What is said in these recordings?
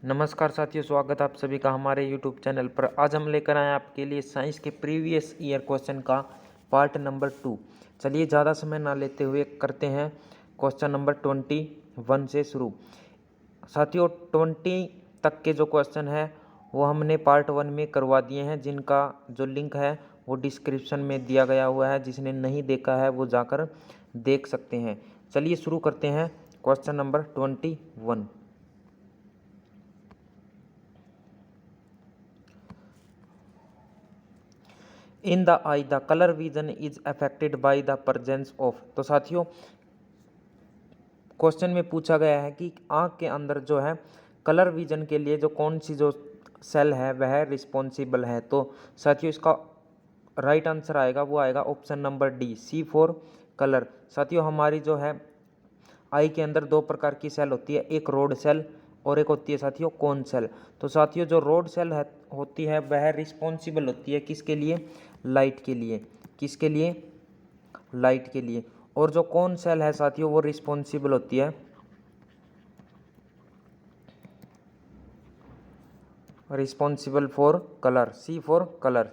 नमस्कार साथियों, स्वागत आप सभी का हमारे यूट्यूब चैनल पर। आज हम लेकर आए आपके लिए साइंस के प्रीवियस ईयर क्वेश्चन का पार्ट नंबर 2। चलिए ज़्यादा समय ना लेते हुए करते हैं क्वेश्चन नंबर 21 से शुरू। साथियों 20 तक के जो क्वेश्चन है वो हमने पार्ट 1 में करवा दिए हैं, जिनका जो लिंक है वो डिस्क्रिप्शन में दिया गया हुआ है। जिसने नहीं देखा है वो जाकर देख सकते हैं। चलिए शुरू करते हैं question number 21। In the I the colour vision is affected by the presence of. तो साथियों क्वेश्चन में पूछा गया है कि आंख के अंदर जो है कलर विजन के लिए जो कौन सी जो सेल है वह रिस्पॉन्सिबल है। तो साथियों इसका राइट आंसर आएगा, वो आएगा option number D, C4 colour. साथियों हमारी जो है आई के अंदर दो प्रकार की सेल होती है, एक रोड सेल और एक होती है साथियों कोन सेल। तो साथियों जो रोड सेल है होती है वह रिस्पॉन्सिबल होती है किसके लिए? लाइट के लिए। किसके लिए? लाइट के लिए। और जो कोन सेल है साथियों वो रिस्पॉन्सिबल होती है responsible for colour, C4 colour.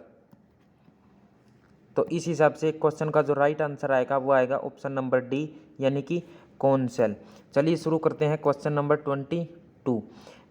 तो इस हिसाब से क्वेश्चन का जो राइट आंसर आएगा वो आएगा ऑप्शन नंबर डी, यानी कि कौन सेल। चलिए शुरू करते हैं question number 22।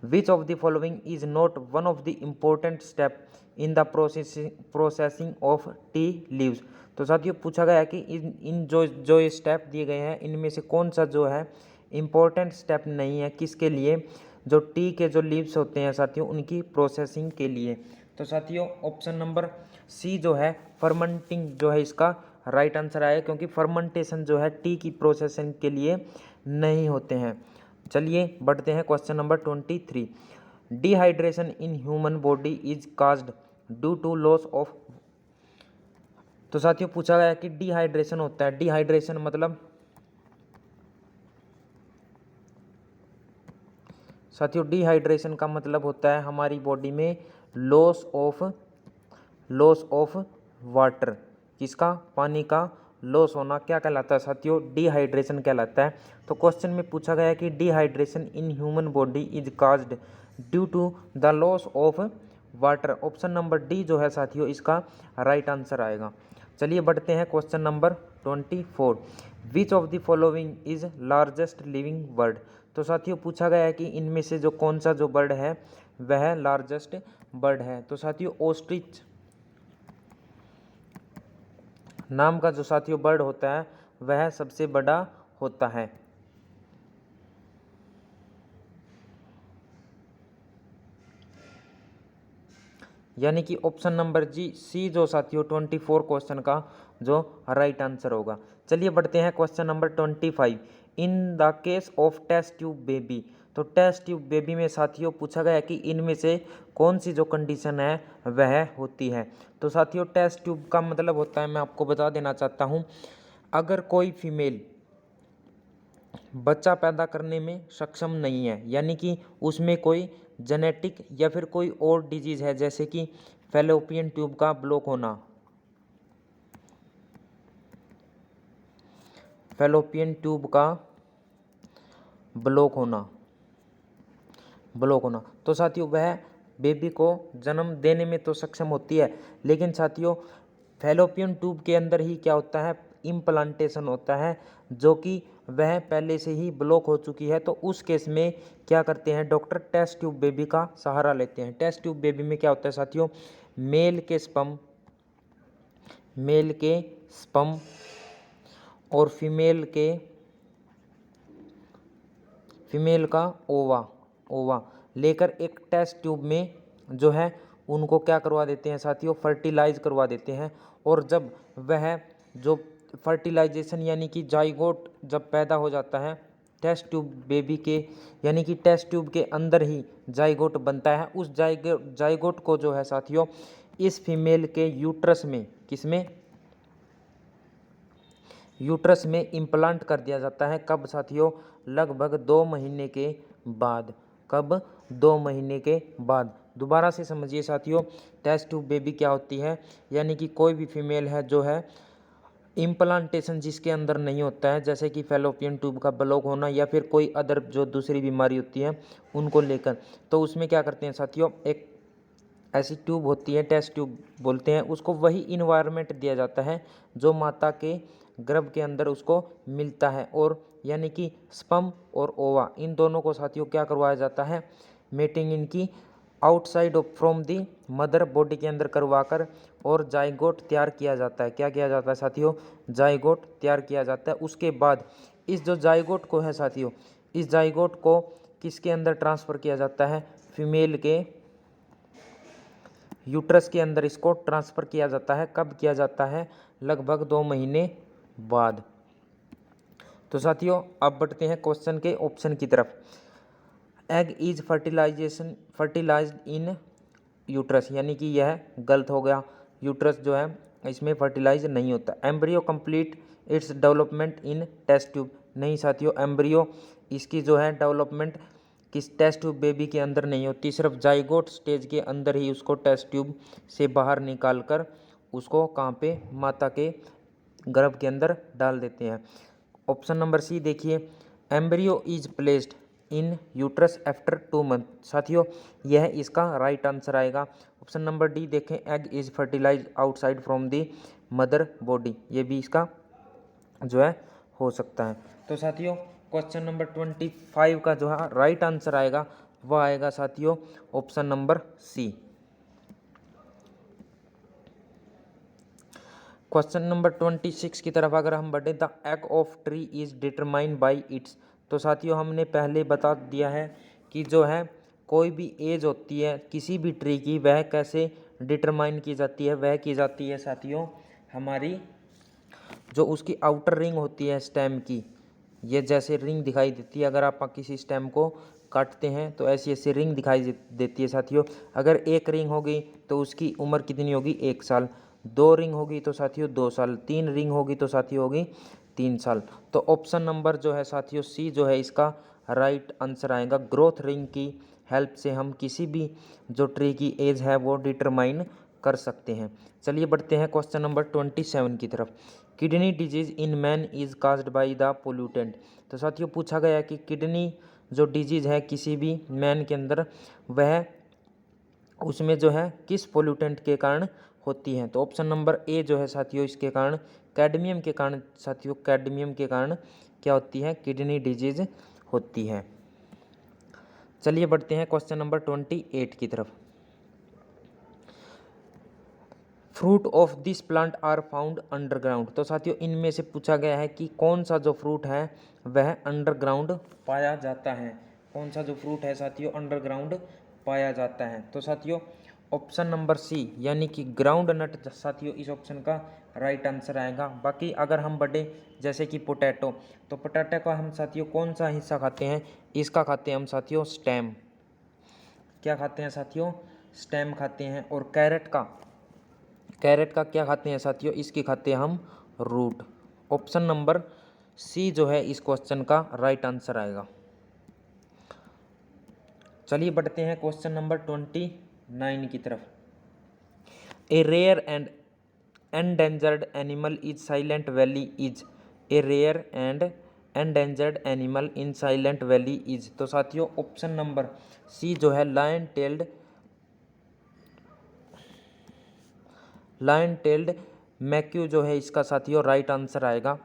Which of the following is not one of the important step in the processing of tea leaves. तो साथियों पूछा गया है कि इन जो ये स्टेप दिए गए हैं इनमें से कौन सा जो है इम्पोर्टेंट स्टेप नहीं है, किसके लिए? जो टी के जो लीव्स होते हैं साथियों उनकी प्रोसेसिंग के लिए। तो साथियों ऑप्शन नंबर सी जो है फर्मेंटिंग जो है इसका राइट आंसर आएगा, क्योंकि फर्मेंटेशन जो है टी की प्रोसेसिंग के लिए नहीं होते हैं। चलिए बढ़ते हैं question number 23। Dehydration in human body is caused due to loss of. तो साथियों पूछा गया कि डिहाइड्रेशन होता है, डिहाइड्रेशन मतलब साथियों डिहाइड्रेशन का मतलब होता है हमारी बॉडी में लॉस ऑफ वाटर। किसका? पानी का लॉस होना क्या कहलाता है साथियों? डिहाइड्रेशन कहलाता है। तो क्वेश्चन में पूछा गया है कि dehydration in human body is caused due to the loss of water. Option number D जो है साथियों इसका राइट आंसर आएगा। चलिए बढ़ते हैं question number 24। Which of the following is largest living bird. तो साथियों पूछा गया है कि इनमें से जो कौन सा जो बर्ड है वह लार्जेस्ट बर्ड है। तो साथियों ऑस्ट्रिच नाम का जो साथियों बर्ड होता है वह सबसे बड़ा होता है। यानी कि ऑप्शन नंबर जी सी जो साथियों 24 क्वेश्चन का जो राइट आंसर होगा। चलिए बढ़ते हैं question number 25। In the case of test tube baby. तो टेस्ट ट्यूब बेबी में साथियों पूछा गया है कि इनमें से कौन सी जो कंडीशन है वह होती है। तो साथियों टेस्ट ट्यूब का मतलब होता है, मैं आपको बता देना चाहता हूँ, अगर कोई फीमेल बच्चा पैदा करने में सक्षम नहीं है, यानी कि उसमें कोई जेनेटिक या फिर कोई और डिजीज है, जैसे कि फैलोपियन ट्यूब का ब्लॉक होना, फैलोपियन ट्यूब का ब्लॉक होना, तो साथियों वह बेबी को जन्म देने में तो सक्षम होती है, लेकिन साथियों फैलोपियन ट्यूब के अंदर ही क्या होता है? इम्प्लांटेशन होता है, जो कि वह पहले से ही ब्लॉक हो चुकी है। तो उस केस में क्या करते हैं डॉक्टर? टेस्ट ट्यूब बेबी का सहारा लेते हैं। टेस्ट ट्यूब बेबी में क्या होता है साथियों? मेल के स्पर्म और फीमेल का ओवा लेकर एक टेस्ट ट्यूब में जो है उनको क्या करवा देते हैं साथियों? फर्टिलाइज करवा देते हैं। और जब वह जो फर्टिलाइजेशन यानी कि जाइगोट जब पैदा हो जाता है टेस्ट ट्यूब बेबी के, यानी कि टेस्ट ट्यूब के अंदर ही जाइगोट बनता है, उस जाइगोट को जो है साथियों इस फीमेल के यूट्रस में, किसमें? यूट्रस में इम्प्लांट कर दिया जाता है। कब साथियों? लगभग 2 महीने के बाद। कब? 2 महीने के बाद। दोबारा से समझिए साथियों, टेस्ट ट्यूब बेबी क्या होती है? यानी कि कोई भी फीमेल है जो है इम्प्लांटेशन जिसके अंदर नहीं होता है, जैसे कि फैलोपियन ट्यूब का ब्लॉक होना या फिर कोई अदर जो दूसरी बीमारी होती है उनको लेकर, तो उसमें क्या करते हैं साथियों, एक ऐसी ट्यूब होती है, टेस्ट ट्यूब बोलते हैं उसको, वही इन्वायरमेंट दिया जाता है जो माता के गर्भ के अंदर उसको मिलता है, और यानी कि स्पर्म और ओवा इन दोनों को साथियों क्या करवाया जाता है, मेटिंग इनकी outside of from the mother body के अंदर करवाकर और जाइगोट तैयार किया जाता है। क्या किया जाता है साथियों, जाइगोट तैयार किया जाता है। उसके बाद इस जो जाइगोट को है साथियों, इस जाइगोट को किसके अंदर ट्रांसफ़र किया जाता है, फीमेल के यूट्रस के अंदर इसको ट्रांसफ़र किया जाता है। कब किया जाता है, लगभग 2 महीने बाद। तो साथियों अब बढ़ते हैं क्वेश्चन के ऑप्शन की तरफ। Egg is fertilised in uterus, यानी कि यह गलत हो गया, यूट्रस जो है इसमें फर्टिलाइज नहीं होता। Embryo complete its development in test tube, नहीं साथियों, एम्ब्रियो इसकी जो है डेवलपमेंट किस टेस्ट ट्यूब बेबी के अंदर नहीं होती, सिर्फ जाइगोट स्टेज के अंदर ही उसको टेस्ट ट्यूब से बाहर निकाल कर उसको कहाँ पे, माता के गर्भ के अंदर डाल देते हैं। ऑप्शन नंबर सी देखिए, embryo is placed in uterus after 2 month, साथियों यह इसका राइट आंसर आएगा। ऑप्शन नंबर डी देखें, egg is fertilize outside from the mother body, ये भी इसका जो है हो सकता है। तो साथियों क्वेश्चन नंबर 25 का जो है राइट आंसर आएगा वह आएगा साथियों option number C. Question number 26 की तरफ अगर हम बढ़े, the egg of tree is determined by its, तो साथियों हमने पहले बता दिया है कि जो है कोई भी एज होती है किसी भी ट्री की, वह कैसे डिटरमाइन की जाती है, वह की जाती है साथियों हमारी जो उसकी आउटर रिंग होती है स्टेम की, ये जैसे रिंग दिखाई देती है, अगर आप किसी स्टेम को काटते हैं तो ऐसी ऐसी रिंग दिखाई देती है साथियों। अगर एक रिंग होगी तो उसकी उम्र कितनी होगी, 1 साल। 2 रिंग होगी तो साथियों 2 साल। 3 रिंग होगी तो साथियों होगी 3 साल। तो ऑप्शन नंबर जो है साथियों सी जो है इसका राइट आंसर आएगा। ग्रोथ रिंग की हेल्प से हम किसी भी जो ट्री की एज है वो डिटरमाइन कर सकते हैं। चलिए बढ़ते हैं क्वेश्चन नंबर 27 की तरफ। Kidney disease in man is caused by the pollutant, तो साथियों पूछा गया है कि किडनी जो डिजीज है किसी भी मैन के अंदर, वह उसमें जो है किस पोल्यूटेंट के कारण होती है। तो ऑप्शन नंबर ए जो है साथियों इसके कारण, कैडमियम के कारण साथियों, कैडमियम के कारण क्या होती है, किडनी डिजीज होती है। चलिए बढ़ते हैं क्वेश्चन नंबर 28 की तरफ। Fruit of this plant are found underground, तो साथियों इनमें से पूछा गया है कि कौन सा जो फ्रूट है वह अंडरग्राउंड पाया जाता है। कौन सा जो फ्रूट है साथियों अंडरग्राउंड पाया जाता है। तो साथियों ऑप्शन नंबर सी यानी कि ग्राउंड नट साथियों इस ऑप्शन का राइट आंसर आएगा। बाकी अगर हम बढ़े जैसे कि पोटैटो, तो पोटैटो का हम साथियों कौन सा हिस्सा खाते हैं, इसका खाते हैं हम साथियों स्टेम। क्या खाते हैं साथियों, स्टेम खाते हैं। और कैरेट का क्या खाते हैं साथियों, इसकी खाते हैं हम रूट। ऑप्शन नंबर सी जो है इस क्वेश्चन का राइट आंसर आएगा। चलिए बढ़ते हैं क्वेश्चन नंबर 29 की तरफ। A rare and endangered animal is Silent Valley is, a rare and endangered animal in Silent Valley is, तो साथियों ऑप्शन नंबर सी जो है लायन टेल्ड मैक्यू जो है इसका साथियों राइट आंसर आएगा।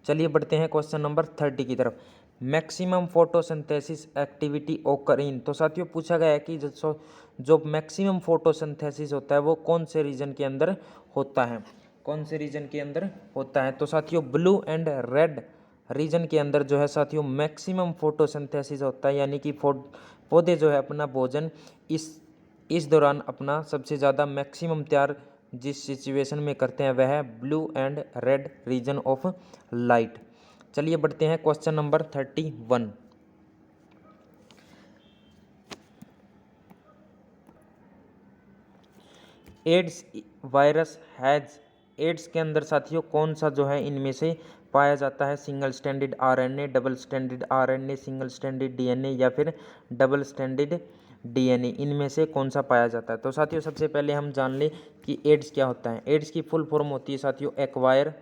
चलिए बढ़ते हैं क्वेश्चन नंबर 30 की तरफ। मैक्सिमम फोटोसिंथेसिस एक्टिविटी ओकर इन, तो साथियों पूछा गया है कि जो मैक्सिमम फोटोसिंथेसिस होता है वो कौन से रीजन के अंदर होता है, कौन से रीजन के अंदर होता है। तो साथियों ब्लू एंड रेड रीजन के अंदर जो है साथियों मैक्सिमम फोटोसिंथेसिस होता है, यानी कि पौधे जो है अपना भोजन इस दौरान अपना सबसे ज़्यादा मैक्सिमम तैयार जिस सिचुएशन में करते हैं वह है blue and red reason of light. चलिए बढ़ते हैं question number 31। AIDS virus has, AIDS के अंदर साथियों कौन सा जो है इनमें से पाया जाता है, single standard RNA, double standard RNA, single standard DNA या फिर डबल स्टैंडर्ड डीएनए, इनमें से कौन सा पाया जाता है। तो साथियों सबसे पहले हम जान लें कि एड्स क्या होता है। एड्स की फुल फॉर्म होती है साथियों एक्वायर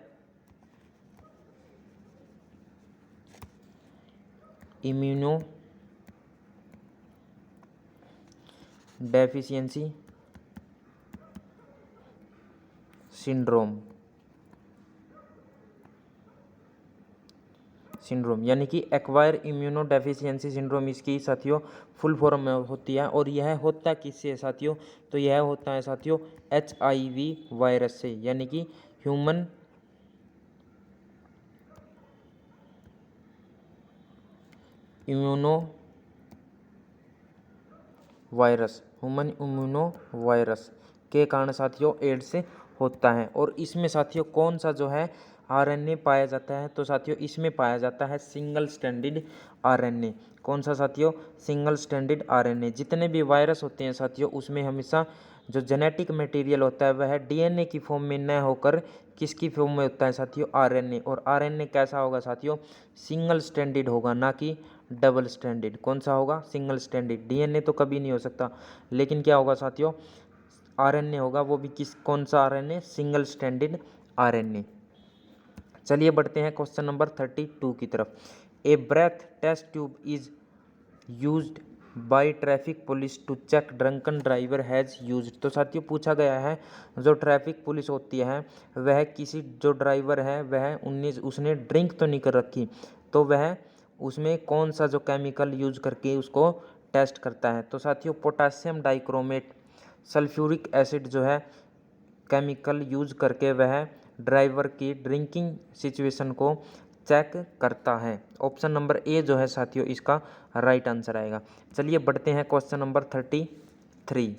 इम्यूनो डेफिशिएंसी सिंड्रोम यानी कि एक्वायर इम्यूनो डेफिशिएंसी सिंड्रोम इसकी साथियों फुल फॉर्म में होती है। और यह होता किससे है साथियों, तो यह होता है साथियों HIV वायरस से, यानी कि ह्यूमन इम्यूनो वायरस के कारण साथियों एड्स होता है। और इसमें साथियों कौन सा जो है RNA पाया जाता है, तो साथियों इसमें पाया जाता है सिंगल स्टैंडर्ड RNA। कौन सा साथियों, सिंगल स्टैंडर्ड RNA। जितने भी वायरस होते हैं साथियों उसमें हमेशा जो जेनेटिक मटेरियल होता है वह DNA की फॉर्म में न होकर किसकी फॉर्म में होता है साथियों, RNA। और RNA कैसा होगा साथियों, सिंगल स्टैंडर्ड होगा, ना कि डबल स्टैंडर्ड। कौन सा होगा, सिंगल स्टैंडर्ड। DNA तो कभी नहीं हो सकता, लेकिन क्या होगा साथियों, RNA होगा, वो भी कौन सा RNA, सिंगल स्टैंडर्ड RNA। चलिए बढ़ते हैं क्वेश्चन नंबर 32 की तरफ। A breath test tube is used by traffic police to check drunken driver has used. तो साथियों पूछा गया है जो ट्रैफिक पुलिस होती है वह किसी जो ड्राइवर है वह उसने ड्रिंक तो नहीं कर रखी, तो वह उसमें कौन सा जो केमिकल यूज करके उसको टेस्ट करता है। तो साथियों पोटासियम डाइक्रोमेट सल्फ्यूरिक एसिड जो है केमिकल यूज करके वह ड्राइवर की ड्रिंकिंग सिचुएशन को चेक करता है। ऑप्शन नंबर ए जो है साथियों इसका राइट आंसर आएगा। चलिए बढ़ते हैं question number 33।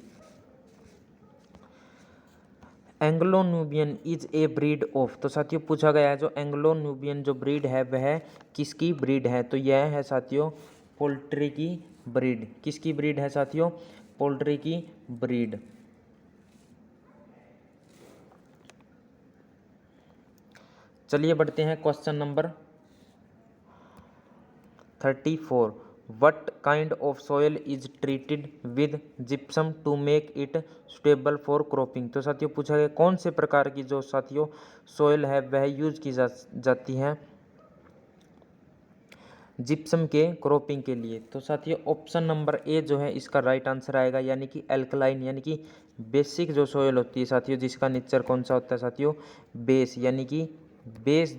Anglo Nubian is a breed of. तो साथियों पूछा गया है जो एंग्लो न्यूबियन जो ब्रीड है वह किसकी ब्रीड है, तो यह है साथियों पोल्ट्री की ब्रीड। किसकी ब्रीड है साथियों, पोल्ट्री की ब्रीड। चलिए बढ़ते हैं question number 34। What kind of soil is treated with gypsum to make it suitable for cropping. तो साथियों पूछा गया कौन से प्रकार की जो साथियों सॉयल है वह यूज की जाती है जिप्सम के क्रॉपिंग के लिए। तो साथियों ऑप्शन नंबर ए जो है इसका राइट आंसर आएगा, यानी कि एल्कलाइन, यानी कि बेसिक जो सॉयल होती है साथियों जिसका नेचर कौन सा होता है साथियों, बेस, यानी कि बेस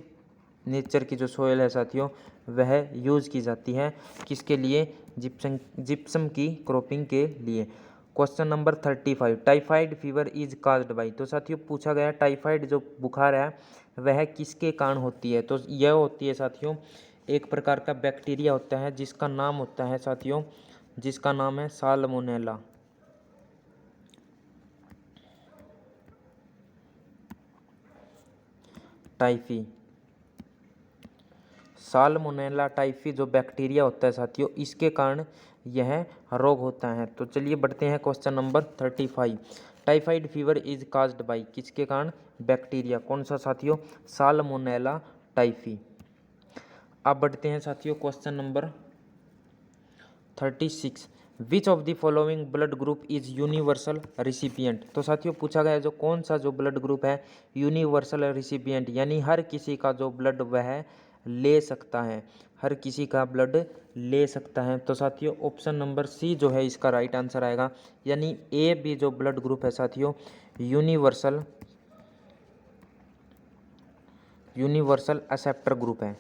नेचर की जो सॉयल है साथियों वह यूज की जाती है किसके लिए, जिप्सम की क्रॉपिंग के लिए। Question number 35। Typhoid fever is caused by. तो साथियों पूछा गया टाइफाइड जो बुखार है वह किसके कारण होती है, तो यह होती है साथियों एक प्रकार का बैक्टीरिया होता है जिसका नाम होता है साथियों, जिसका नाम है साल्मोनेला टाइफी। साल्मोनेला टाइफी जो बैक्टीरिया होता है साथियों इसके कारण यह रोग होता है। तो चलिए बढ़ते हैं question number 35। Typhoid fever is caused by, किसके कारण, बैक्टीरिया। कौन सा साथियों, साल्मोनेला टाइफी। अब बढ़ते हैं साथियों question number 36। Which of the following blood group is universal recipient. तो साथियों पूछा गया जो कौन सा जो ब्लड ग्रुप है यूनिवर्सल रिसिपिएंट, यानी हर किसी का जो ब्लड वह ले सकता है, हर किसी का ब्लड ले सकता है। तो साथियों ऑप्शन नंबर सी जो है इसका राइट आंसर आएगा, यानी ए बी जो ब्लड ग्रुप है साथियों यूनिवर्सल एक्सेप्टर ग्रुप है,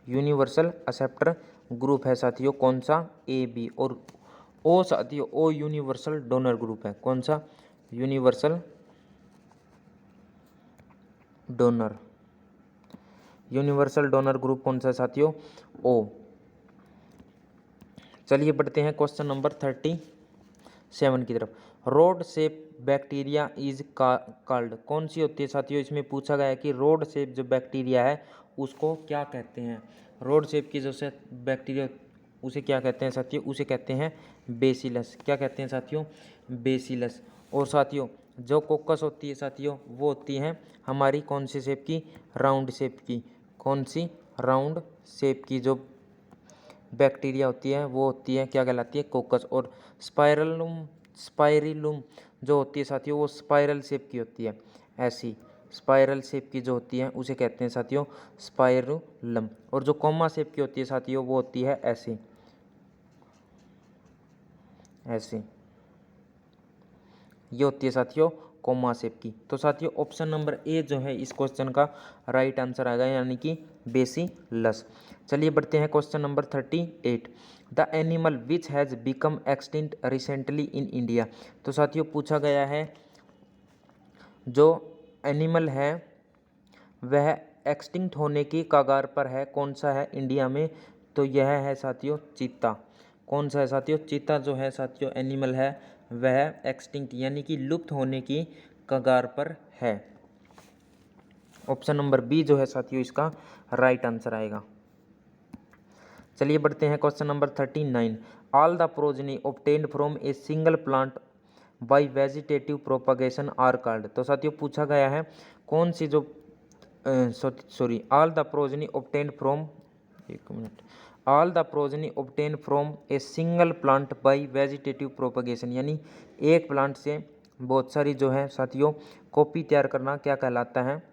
यूनिवर्सल एक्सेप्टर ग्रुप है साथियों कौन सा, ए बी। और ओ साथियों ओ यूनिवर्सल डोनर ग्रुप है, कौन सा, universal donor. Universal donor group कौन सा है साथियों, ओ। चलिए बढ़ते हैं क्वेश्चन नंबर 37 की तरफ। Rod shape bacteria is called. कौन सी होती है साथियों, इसमें पूछा गया है कि रोड शेप जो बैक्टीरिया है उसको क्या कहते हैं। रोड शेप की जो से बैक्टीरिया उसे क्या कहते हैं साथियों, उसे कहते हैं बेसिलस। क्या कहते हैं साथियों, बेसिलस। और साथियों जो कोकस होती है साथियों वो होती है हमारी कौन सी शेप की, राउंड शेप की। कौन सी, राउंड शेप की जो बैक्टीरिया होती है वो होती है क्या कहलाती है, कोकस। और स्पाइरिलुम जो होती है साथियों वो स्पाइरल शेप की होती है, ऐसी स्पाइरल शेप की जो होती है उसे कहते हैं साथियों स्पाइरुलम। और जो कॉमा शेप की होती है साथियों वो होती है ऐसी ऐसी, ये होती है साथियों कोमा शेप की। तो साथियों ऑप्शन नंबर ए जो है इस क्वेश्चन का राइट आंसर आएगा, यानी कि बेसिलस। चलिए बढ़ते हैं question number 38। The animal which has become extinct recently in India. तो साथियों पूछा गया है जो एनिमल है वह एक्सटिंक्ट होने की कगार पर है, कौन सा है इंडिया में, तो यह है साथियों चीता। कौन सा है साथियों, चीता जो है साथियों एनिमल है वह एक्सटिंक्ट यानी कि लुप्त होने की कगार पर है। ऑप्शन नंबर बी जो है साथियों इसका राइट आंसर आएगा। चलिए बढ़ते हैं question number 39। All the progeny obtained from a single plant by vegetative propagation are called. तो साथियों पूछा गया है कौन सी जो all the progeny obtained from, एक minute, all the progeny obtain from a single plant by vegetative propagation, यानी एक प्लांट से बहुत सारी जो है साथियों कॉपी तैयार करना क्या कहलाता है,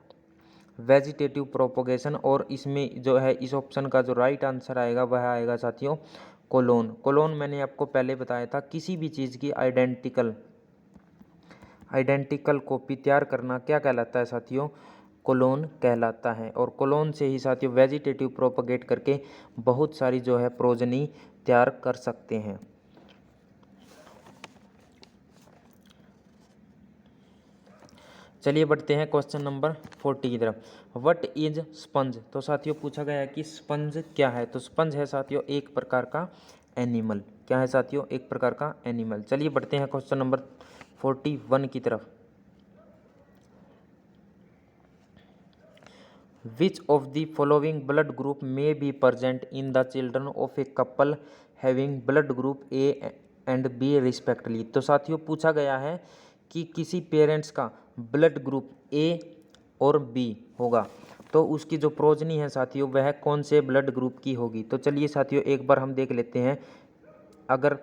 वेजिटेटिव प्रोपगेशन। और इसमें जो है इस ऑप्शन का जो राइट आंसर आएगा वह आएगा साथियों कोलोन। कोलोन मैंने आपको पहले बताया था, किसी भी चीज़ की आइडेंटिकल कॉपी तैयार करना क्या कहलाता है साथियों, कोलोन कहलाता है। और कोलोन से ही साथियों वेजिटेटिव प्रोपगेट करके बहुत सारी जो है प्रोजनी तैयार कर सकते हैं। चलिए बढ़ते हैं क्वेश्चन नंबर 40 की तरफ। What is sponge. तो साथियों पूछा गया है कि स्पंज क्या है, तो स्पंज है साथियों एक प्रकार का एनिमल। क्या है साथियों, एक प्रकार का एनिमल। चलिए बढ़ते हैं क्वेश्चन नंबर 41 की तरफ। Which of the following blood group may be present in the children of a couple having blood group A and B respectively. तो साथियों पूछा गया है कि किसी पेरेंट्स का ब्लड ग्रुप ए और बी होगा तो उसकी जो प्रोजनी है साथियों वह कौन से ब्लड ग्रुप की होगी। तो चलिए साथियों एक बार हम देख लेते हैं। अगर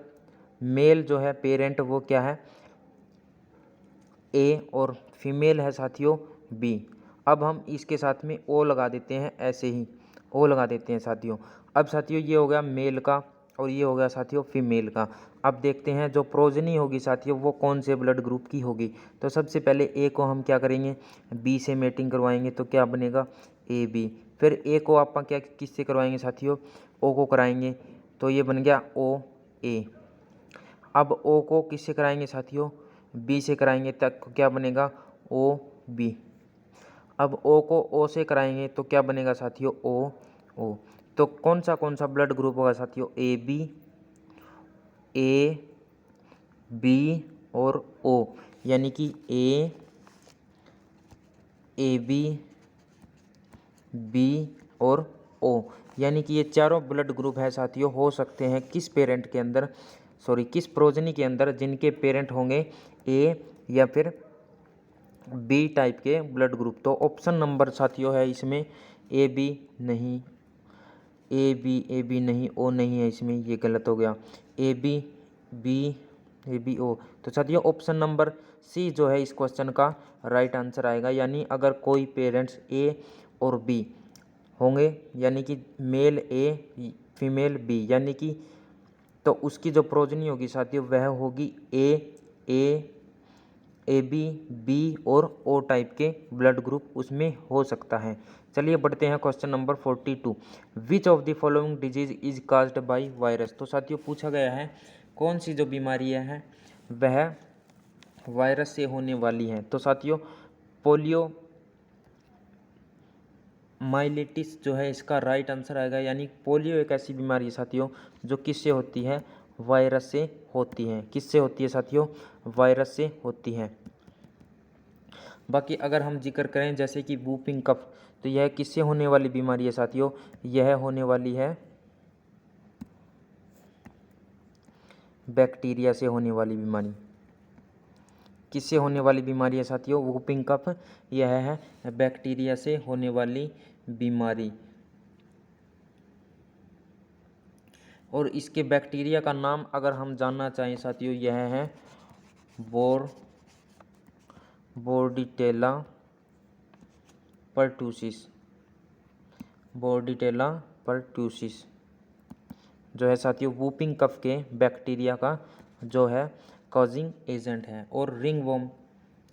मेल जो है पेरेंट वो क्या है ए और फीमेल है साथियों बी। अब हम इसके साथ में ओ लगा देते हैं, ऐसे ही ओ लगा देते हैं साथियों। अब साथियों ये हो गया मेल का और ये हो गया साथियों फीमेल का। अब देखते हैं जो प्रोजनी होगी साथियों वो कौन से ब्लड ग्रुप की होगी। तो सबसे पहले ए को हम क्या करेंगे, बी से मेटिंग करवाएंगे तो क्या बनेगा ए बी। फिर ए को आप क्या किससे करवाएंगे साथियों, ओ को कराएंगे तो ये बन गया ओ ए। अब ओ को किससे कराएंगे साथियों, बी से कराएंगे तक क्या बनेगा ओ बी। अब ओ को ओ से कराएंगे तो क्या बनेगा साथियों ओ। तो कौन सा ब्लड ग्रुप होगा साथियों, ए बी और ओ, यानी कि ए बी और ओ, यानी कि ये चारों ब्लड ग्रुप है साथियों हो सकते हैं किस पेरेंट के अंदर, किस प्रोजनी के अंदर जिनके पेरेंट होंगे ए या फिर बी टाइप के ब्लड ग्रुप। तो ऑप्शन नंबर साथियों है इसमें ए बी नहीं, ए बी नहीं, ओ नहीं है इसमें, ये गलत हो गया, ए बी ओ। तो साथियों ऑप्शन नंबर सी जो है इस क्वेश्चन का राइट आंसर आएगा। यानी अगर कोई पेरेंट्स ए और बी होंगे यानी कि मेल ए फीमेल बी, यानी कि तो उसकी जो प्रोजनी होगी साथियों वह होगी ए बी और ओ टाइप के ब्लड ग्रुप उसमें हो सकता है। चलिए बढ़ते हैं question number 42। Which of the following disease is caused by virus. तो साथियों पूछा गया है कौन सी जो बीमारियां हैं वह वायरस से होने वाली हैं। तो साथियों पोलियो माइलिटिस जो है इसका राइट आंसर आएगा। यानी पोलियो एक ऐसी बीमारी है साथियों जो किससे होती है, वायरस से होती है। किससे होती है साथियों, वायरस से होती है। बाकी अगर हम जिक्र करें जैसे कि वूपिंग कफ, तो यह किससे होने वाली बीमारी है साथियों, यह होने वाली है बैक्टीरिया से होने वाली बीमारी। किससे होने वाली बीमारी है साथियों, वूपिंग कफ, यह है बैक्टीरिया से होने वाली बीमारी। और इसके बैक्टीरिया का नाम अगर हम जानना चाहें साथियों, यह है बोर्डिटेला परट्यूसिस। बोर्डिटेला परट्यूसिस जो है साथियों वूपिंग कफ के बैक्टीरिया का जो है कॉजिंग एजेंट है। और रिंगवॉर्म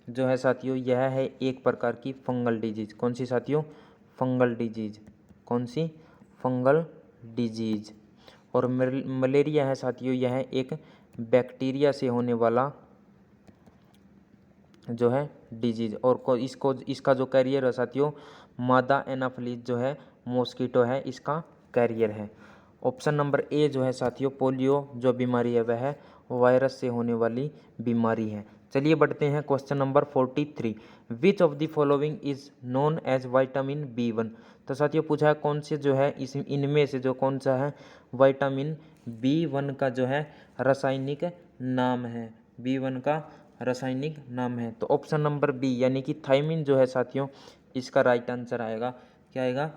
जो है साथियों यह है एक प्रकार की फंगल डिजीज। कौन सी साथियों? Fungal disease. कौन सी? Fungal disease. और मलेरिया है साथियों यह एक बैक्टीरिया से होने वाला जो है डिजीज। और इसका जो कैरियर है साथियों मादा एनाफिलीज जो है मॉस्किटो है इसका कैरियर है। ऑप्शन नंबर ए जो है साथियों पोलियो जो बीमारी है वह वायरस से होने वाली बीमारी है। चलिए बढ़ते हैं question number 43। Which of the following is known as vitamin B1। तो साथियों पूछा है कौन से जो है इनमें से जो कौन सा है विटामिन B1 का जो है रासायनिक नाम है। B1 का रासायनिक नाम है। तो ऑप्शन नंबर बी यानी कि थायमिन जो है साथियों इसका राइट आंसर आएगा। क्या आएगा?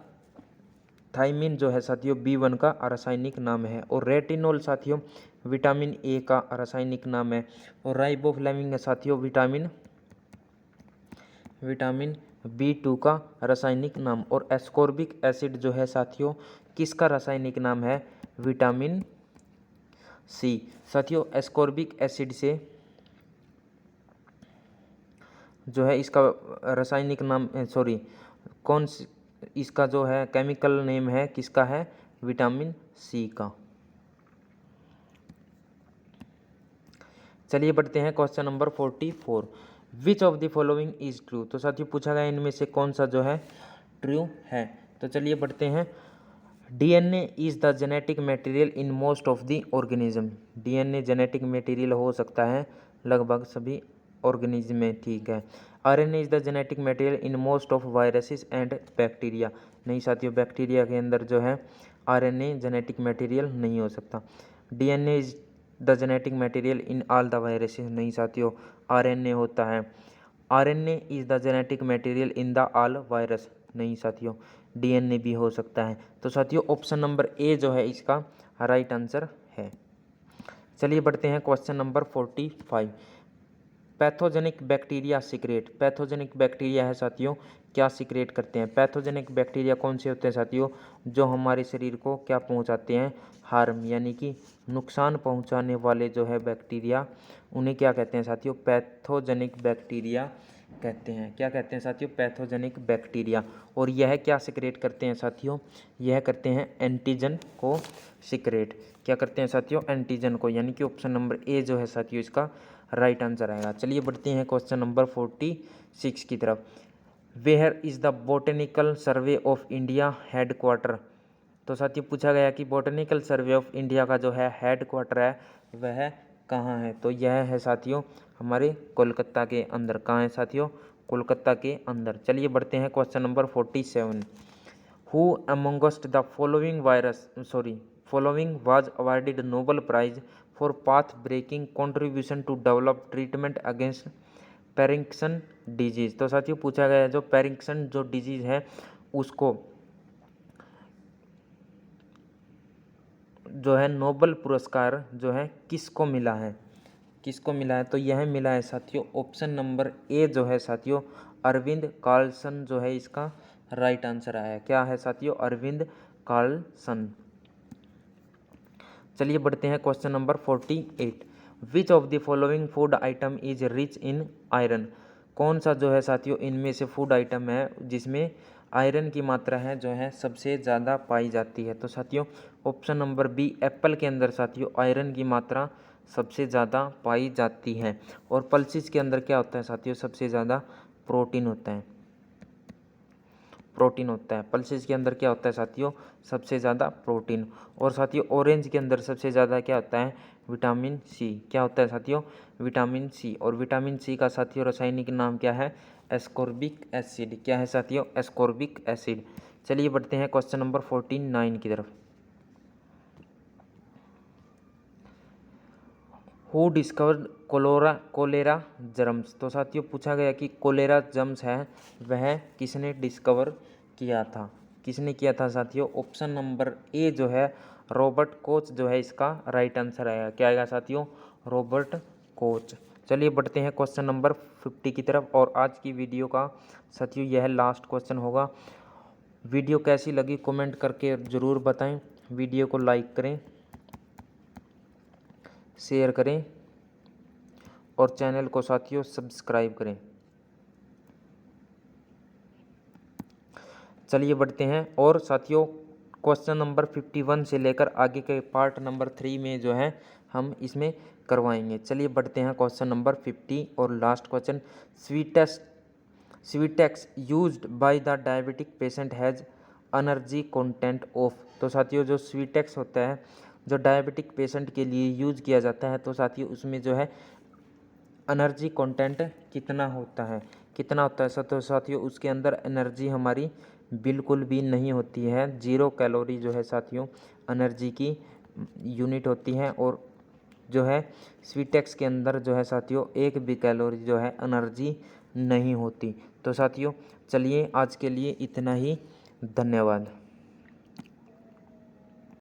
थायमिन जो है साथियों B1 का रासायनिक नाम है। और रेटिनोल साथियों विटामिन ए का रासायनिक नाम है। और राइबोफ्लेविन है साथियों विटामिन B2 का रासायनिक नाम। और एस्कॉर्बिक एसिड जो है साथियों किसका रासायनिक नाम है? Vitamin C. साथियों एस्कॉर्बिक एसिड से जो है इसका रासायनिक नाम कौन सी इसका जो है केमिकल नेम है किसका है? विटामिन सी का। चलिए बढ़ते हैं question number 44। Which of the following is true. तो साथियों पूछा गया इनमें से कौन सा जो है ट्रू है। तो चलिए बढ़ते हैं। DNA is the genetic material in most of the organism. DNA genetic material हो सकता है लगभग सभी ऑर्गेनिज्म में, ठीक है। RNA is the genetic material in most of viruses and bacteria. नहीं साथियों बैक्टीरिया के अंदर जो है RNA जेनेटिक मटेरियल नहीं हो सकता। DNA is the genetic material in all the viruses. नहीं साथियों RNA होता है। RNA is the genetic material in the all virus. नहीं साथियों DNA भी हो सकता है। तो साथियों ऑप्शन नंबर ए जो है इसका राइट आंसर है। चलिए बढ़ते हैं question number 45। Pathogenic bacteria secret. Pathogenic bacteria है साथियों क्या सीक्रेट करते हैं? पैथोजेनिक बैक्टीरिया कौन से होते हैं साथियों? जो हमारे शरीर को क्या पहुंचाते हैं? हार्म यानी कि नुकसान पहुंचाने वाले जो है बैक्टीरिया उन्हें क्या कहते हैं साथियों? पैथोजेनिक बैक्टीरिया कहते हैं। क्या कहते हैं साथियों? Pathogenic bacteria. और यह क्या सीक्रेट करते हैं साथियों? यह करते हैं एंटीजन को सीक्रेट। क्या करते हैं साथियों? एंटीजन को। यानी कि ऑप्शन नंबर ए जो है साथियों इसका राइट आंसर आएगा। चलिए बढ़ते हैं क्वेश्चन नंबर 46 की तरफ। Where is the botanical survey of India headquarter. तो साथियों पूछा गया कि बोटेनिकल सर्वे ऑफ इंडिया का जो है हेड क्वार्टर है वह कहाँ है? तो यह है साथियों हमारे कोलकाता के अंदर। कहाँ है साथियों? कोलकाता के अंदर। चलिए बढ़ते हैं question number 47। Who amongst the following was awarded Nobel prize for path breaking contribution to develop treatment against Parkinson disease. तो साथियों पूछा गया है जो पैरिंगटन जो डिजीज है उसको जो है नोबेल पुरस्कार जो है किसको मिला है? किसको मिला है? तो यह मिला है साथियों ऑप्शन नंबर ए जो है साथियों अरविंद कार्लसन जो है इसका राइट आंसर आया। क्या है साथियों? अरविंद कार्लसन। चलिए बढ़ते हैं question number 48। Which of the following food item is rich in iron. कौन सा जो है साथियों इनमें से फूड आइटम है जिसमें आयरन की मात्रा है जो है सबसे ज़्यादा पाई जाती है? तो साथियों ऑप्शन नंबर बी एप्पल के अंदर साथियों आयरन की मात्रा सबसे ज़्यादा पाई जाती है। और पल्सेस के अंदर क्या होता है साथियों? सबसे ज़्यादा प्रोटीन होता है। प्रोटीन होता है। पल्सेस के अंदर क्या होता है साथियों? सबसे ज़्यादा प्रोटीन। और साथियों ऑरेंज के अंदर सबसे ज़्यादा क्या होता है? Vitamin C. क्या होता है साथियों? Vitamin C. और विटामिन सी का साथियों रासायनिक नाम क्या है? Ascorbic acid. क्या है साथियों? Ascorbic acid. चलिए बढ़ते हैं क्वेश्चन नंबर 49 की तरफ। Who discovered cholera germs. तो साथियों पूछा गया कि कोलेरा जर्म्स है वह किसने डिस्कवर किया था? किसने किया था साथियों? ऑप्शन नंबर ए जो है रॉबर्ट कोच जो है इसका राइट आंसर आएगा। क्या आएगा साथियों? Robert Koch. चलिए बढ़ते हैं क्वेश्चन नंबर 50 की तरफ। और आज की वीडियो का साथियों यह लास्ट क्वेश्चन होगा। वीडियो कैसी लगी कमेंट करके ज़रूर बताएं। वीडियो को लाइक करें, शेयर करें और चैनल को साथियों सब्सक्राइब करें। चलिए बढ़ते हैं और साथियों क्वेश्चन नंबर 51 से लेकर आगे के पार्ट नंबर 3 में जो है हम इसमें करवाएंगे। चलिए बढ़ते हैं क्वेश्चन नंबर 50 और last question. Sweetex used by the diabetic patient has energy content of. तो साथियों जो स्वीटेक्स होता है जो डायबिटिक पेशेंट के लिए यूज किया जाता है, तो साथियों उसमें जो है एनर्जी कंटेंट कितना होता है, तो साथियों उसके अंदर एनर्जी हमारी बिल्कुल भी नहीं होती है। 0 कैलोरी जो है साथियों एनर्जी की यूनिट होती है। और जो है स्वीटेक्स के अंदर जो है साथियों 1 भी कैलोरी जो है एनर्जी नहीं होती। तो साथियों चलिए आज के लिए इतना ही। धन्यवाद।